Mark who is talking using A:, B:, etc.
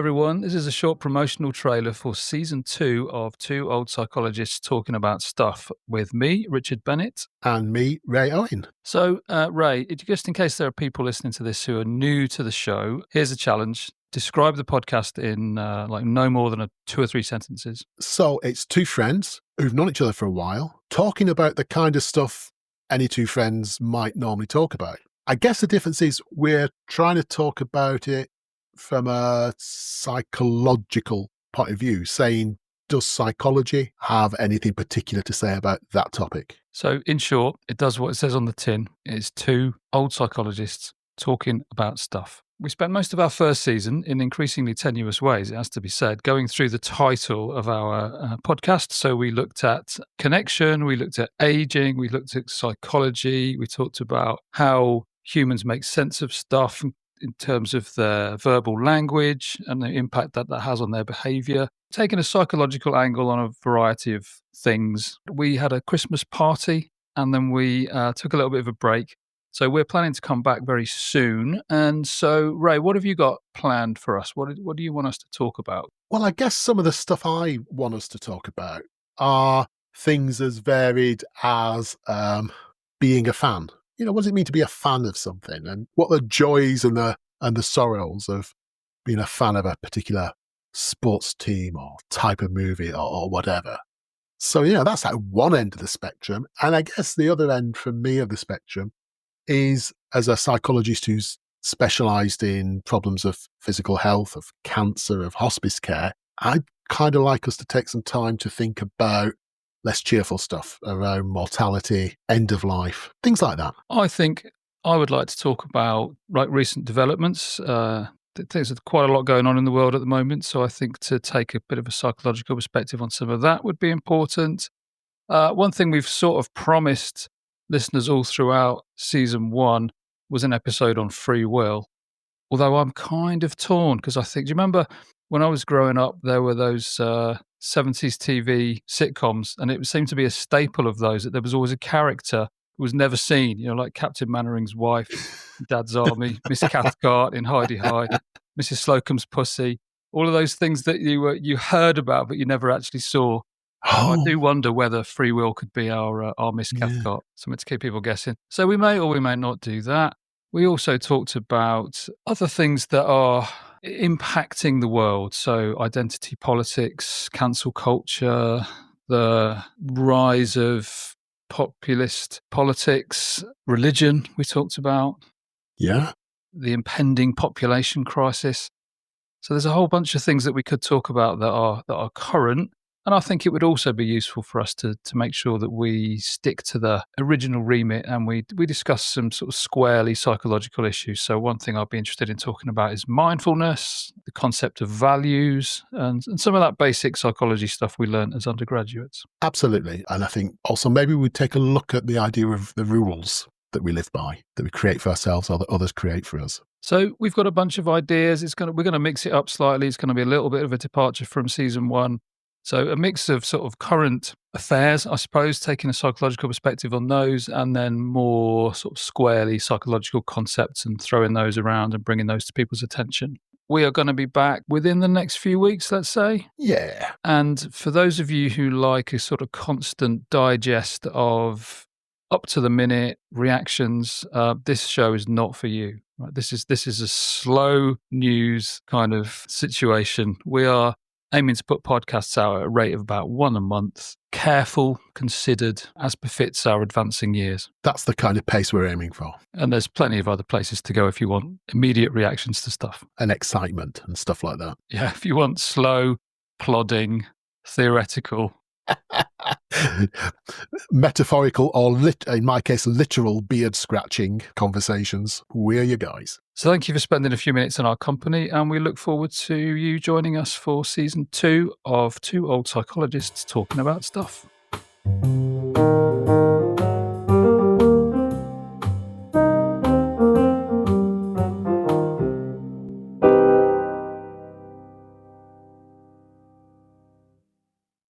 A: everyone. This is a short promotional trailer for season 2 of Two Old Psychologists Talking About Stuff with me, Richard Bennett.
B: And me, Ray Owen.
A: So, Ray, just in case there are people listening to this who are new to the show, here's a challenge. Describe the podcast in no more than 2 or 3 sentences.
B: So it's two friends who've known each other for a while, talking about the kind of stuff any two friends might normally talk about. I guess the difference is we're trying to talk about it from a psychological point of view, saying, does psychology have anything particular to say about that topic?
A: So, in short, it does what it says on the tin. It's two old psychologists talking about stuff. We spent most of our first season in increasingly tenuous ways, it has to be said, going through the title of our podcast. So we looked at connection, we looked at aging, we looked at psychology, we talked about how humans make sense of stuff in terms of their verbal language and the impact that has on their behavior, taking a psychological angle on a variety of things. We had a Christmas party and then we took a little bit of a break. So we're planning to come back very soon. And so, Ray, what have you got planned for us? What do you want us to talk about?
B: Well, I guess some of the stuff I want us to talk about are things as varied as being a fan. You know, what does it mean to be a fan of something? And what are the joys and the sorrows of being a fan of a particular sports team or type of movie or whatever? So, you know, that's at one end of the spectrum. And I guess the other end for me of the spectrum is, as a psychologist who's specialised in problems of physical health, of cancer, of hospice care, I'd kind of like us to take some time to think about less cheerful stuff around mortality, end of life, things like that.
A: I think I would like to talk about recent developments. There's quite a lot going on in the world at the moment, so I think to take a bit of a psychological perspective on some of that would be important. One thing we've sort of promised listeners all throughout season 1 was an episode on free will. Although I'm kind of torn because I think, do you remember when I was growing up, there were those 70s TV sitcoms, and it seemed to be a staple of those that there was always a character who was never seen, you know, like Captain Mannering's wife, Dad's Army, Miss Cathcart in Heidi High, Mrs. Slocum's Pussy, all of those things that you heard about but you never actually saw. I do wonder whether free will could be our Miss Cathcart, something to keep people guessing. So we may or we may not do that. We also talked about other things that are impacting the world. So identity politics, cancel culture, the rise of populist politics, religion we talked about.
B: Yeah.
A: The impending population crisis. So there's a whole bunch of things that we could talk about that are current. And I think it would also be useful for us to make sure that we stick to the original remit and we discuss some sort of squarely psychological issues. So one thing I'd be interested in talking about is mindfulness, the concept of values, and some of that basic psychology stuff we learned as undergraduates.
B: Absolutely. And I think also maybe we'd take a look at the idea of the rules that we live by, that we create for ourselves or that others create for us.
A: So we've got a bunch of ideas. We're going to mix it up slightly. It's going to be a little bit of a departure from season 1. So a mix of sort of current affairs, I suppose, taking a psychological perspective on those, and then more sort of squarely psychological concepts and throwing those around and bringing those to people's attention. We are going to be back within the next few weeks, let's say.
B: Yeah.
A: And for those of you who like a sort of constant digest of up-to-the-minute reactions, this show is not for you. Right? This is a slow news kind of situation. We are aiming to put podcasts out at a rate of about 1 a month, careful, considered, as befits our advancing years.
B: That's the kind of pace we're aiming for.
A: And there's plenty of other places to go if you want immediate reactions to stuff. And
B: excitement and stuff like that.
A: Yeah, if you want slow, plodding, theoretical,
B: metaphorical or, in my case, literal beard-scratching conversations, we're your guys.
A: So thank you for spending a few minutes in our company, and we look forward to you joining us for season 2 of Two Old Psychologists Talking About Stuff.